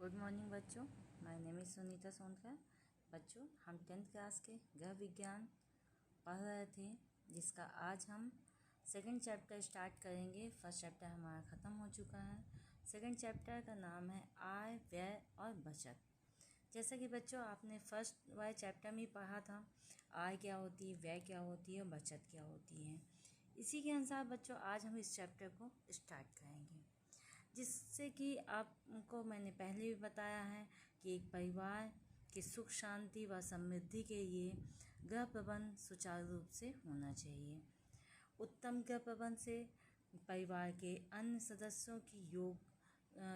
Good morning बच्चों, my name is Sunita Sonkar. बच्चों, हम 10th क्लास के गृह विज्ञान पढ़ रहे थे, जिसका आज हम सेकंड चैप्टर स्टार्ट करेंगे। फर्स्ट चैप्टर हमारा ख़त्म हो चुका है। सेकंड चैप्टर का नाम है आय, व्यय और बचत। जैसा कि बच्चों आपने फर्स्ट वाले चैप्टर में ही पढ़ा था, आय क्या होती है, व्यय क्या होती है और बचत क्या होती है। इसी के अनुसार बच्चों आज हम इस चैप्टर को स्टार्ट करेंगे, जिससे कि आपको मैंने पहले भी बताया है कि एक परिवार की सुख शांति व समृद्धि के लिए गृह प्रबंध सुचारू रूप से होना चाहिए। उत्तम गृह प्रबंध से परिवार के अन्य सदस्यों की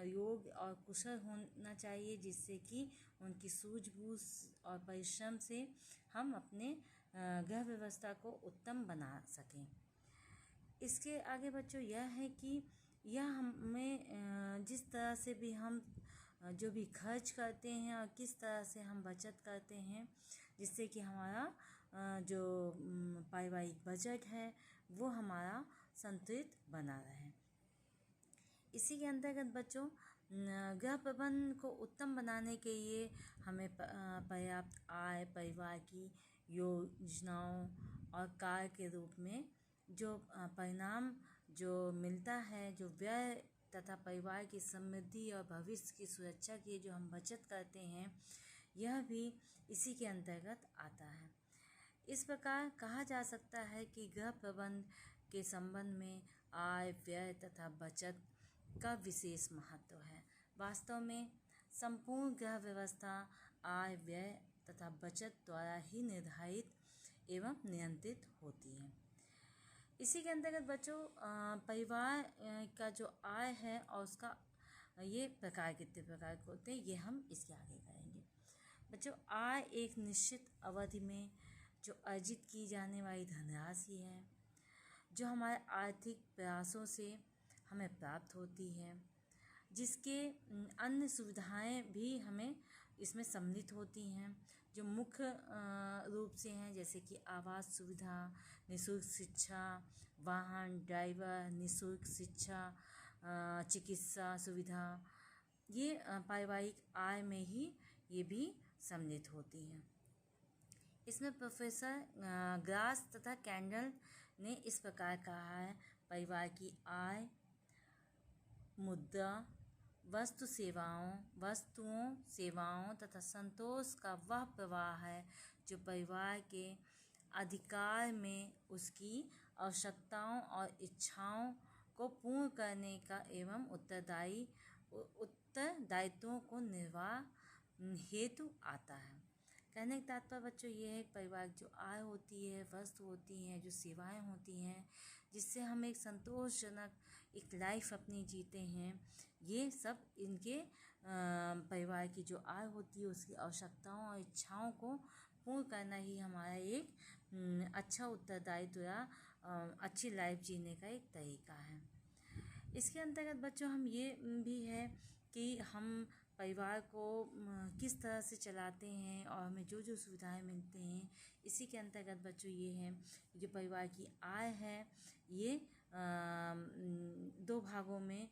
योग और कुशल होना चाहिए, जिससे कि उनकी सूझबूझ और परिश्रम से हम अपने गृह व्यवस्था को उत्तम बना सकें। इसके आगे बच्चों यह है कि यह हमें जिस तरह से भी हम जो भी खर्च करते हैं और किस तरह से हम बचत करते हैं, जिससे कि हमारा जो पारिवारिक बजट है वो हमारा संतुलित बना रहे। इसी के अंतर्गत बच्चों गृह प्रबंध को उत्तम बनाने के लिए हमें पर्याप्त आय, परिवार की योजनाओं और कार्य के रूप में जो परिणाम जो मिलता है, जो व्यय तथा परिवार की समृद्धि और भविष्य की सुरक्षा के लिए जो हम बचत करते हैं, यह भी इसी के अंतर्गत आता है। इस प्रकार कहा जा सकता है कि गृह प्रबंध के संबंध में आय, व्यय तथा बचत का विशेष महत्व है। वास्तव में संपूर्ण गृह व्यवस्था आय, व्यय तथा बचत द्वारा ही निर्धारित एवं नियंत्रित होती है। इसी के अंतर्गत बच्चों परिवार का जो आय है और उसका ये प्रकार कितने प्रकार के होते हैं, ये हम इसके आगे करेंगे। बच्चों, आय एक निश्चित अवधि में जो अर्जित की जाने वाली धनराशि है, जो हमारे आर्थिक प्रयासों से हमें प्राप्त होती है, जिसके अन्य सुविधाएं भी हमें इसमें सम्मिलित होती हैं, जो मुख्य रूप से हैं, जैसे कि आवास सुविधा, निःशुल्क शिक्षा, वाहन, ड्राइवर, निःशुल्क शिक्षा, चिकित्सा सुविधा। ये पारिवारिक आय में ही ये भी सम्मिलित होती हैं। इसमें प्रोफेसर ग्रास तथा कैंडल ने इस प्रकार कहा है, परिवार की आय मुद्रा वस्तुओं सेवाओं तथा संतोष का वह प्रवाह है जो परिवार के अधिकार में उसकी आवश्यकताओं और इच्छाओं को पूर्ण करने का एवं उत्तरदायित्वों को निर्वाह हेतु आता है। कहने का तात्पर्य बच्चों ये है, परिवार की जो आय होती है, वस्तु होती हैं, जो सेवाएं होती हैं, जिससे हम एक संतोषजनक एक लाइफ अपनी जीते हैं, ये सब इनके परिवार की जो आय होती है उसकी आवश्यकताओं और इच्छाओं को पूर्ण करना ही हमारा एक अच्छा उत्तरदायित्व या अच्छी लाइफ जीने का एक तरीका है। इसके अंतर्गत बच्चों हम ये भी है कि हम परिवार को किस तरह से चलाते हैं और हमें जो जो सुविधाएं मिलती हैं, इसी के अंतर्गत बच्चों ये है जो परिवार की आय है ये दो भागों में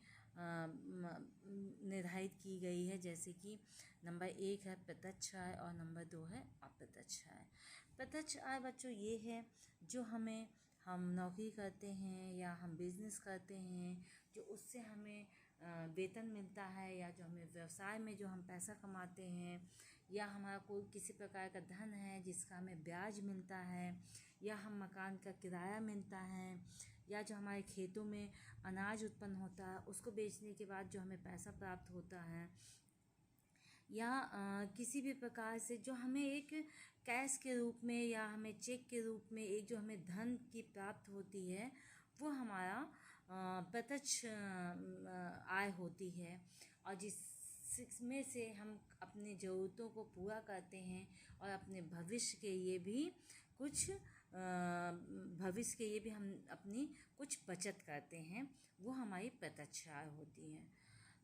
निर्धारित की गई है, जैसे कि नंबर 1 है प्रत्यक्ष आय और नंबर 2 है अप्रत्यक्ष आय। प्रत्यक्ष आय बच्चों ये है जो हम नौकरी करते हैं या हम बिजनेस करते हैं, जो उससे हमें वेतन मिलता है, या जो हमें व्यवसाय में जो हम पैसा कमाते हैं, या हमारा कोई किसी प्रकार का धन है जिसका हमें ब्याज मिलता है, या हम मकान का किराया मिलता है, या जो हमारे खेतों में अनाज उत्पन्न होता है उसको बेचने के बाद जो हमें पैसा प्राप्त होता है, या किसी भी प्रकार से जो हमें एक कैश के रूप में या हमें चेक के रूप में एक जो हमें धन की प्राप्त होती है, वो हमारा प्रत्यक्ष आय होती है, और जिसमें से हम अपनी ज़रूरतों को पूरा करते हैं और अपने भविष्य के लिए भी हम अपनी कुछ बचत करते हैं, वो हमारी प्रत्यक्ष आय होती है।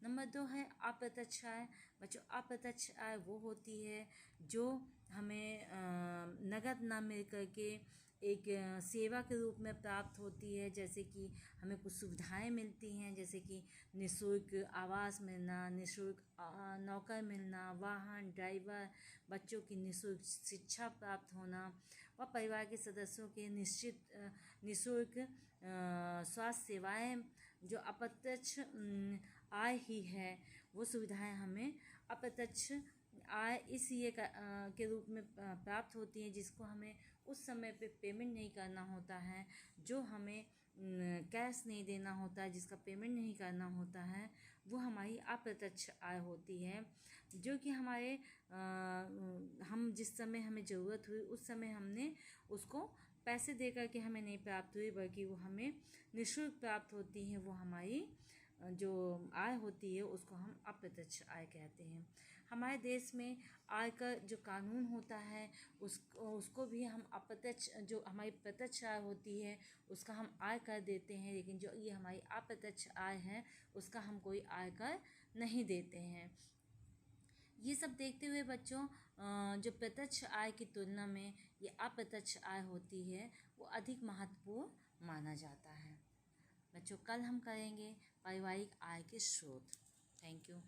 नंबर 2 है अप्रत्यक्ष आय। बच्चों अप्रत्यक्ष आय वो होती है जो हमें नगद ना मिल करके एक सेवा के रूप में प्राप्त होती है। जैसे कि हमें कुछ सुविधाएं मिलती हैं, जैसे कि निःशुल्क आवास मिलना, निःशुल्क नौकर मिलना, वाहन, ड्राइवर, बच्चों की निःशुल्क शिक्षा प्राप्त होना व परिवार के सदस्यों के निःशुल्क स्वास्थ्य सेवाएं, जो अप्रत्यक्ष आय ही है। वो सुविधाएं हमें अप्रत्यक्ष आय इसलिए के रूप में प्राप्त होती हैं, जिसको हमें उस समय पे पेमेंट नहीं करना होता है, जो हमें कैश नहीं देना होता है, जिसका पेमेंट नहीं करना होता है, वो हमारी अप्रत्यक्ष आय होती है। जो कि हमारे हम जिस समय हमें ज़रूरत हुई उस समय हमने उसको पैसे दे कर के हमें नहीं प्राप्त हुई, बल्कि वो हमें निःशुल्क प्राप्त होती हैं। वो हमारी जो आय होती है उसको हम अप्रत्यक्ष आय कहते हैं। हमारे देश में आय का जो कानून होता है उसको भी हम अप्रत्यक्ष, जो हमारी प्रत्यक्ष आय होती है उसका हम आय कर देते हैं, लेकिन जो ये हमारी अप्रत्यक्ष आय है उसका हम कोई आयकर नहीं देते हैं। ये सब देखते हुए बच्चों जो प्रत्यक्ष आय की तुलना में ये अप्रत्यक्ष आय होती है वो अधिक महत्वपूर्ण माना जाता है। बच्चों कल हम करेंगे पारिवारिक आय के स्रोत। Thank you.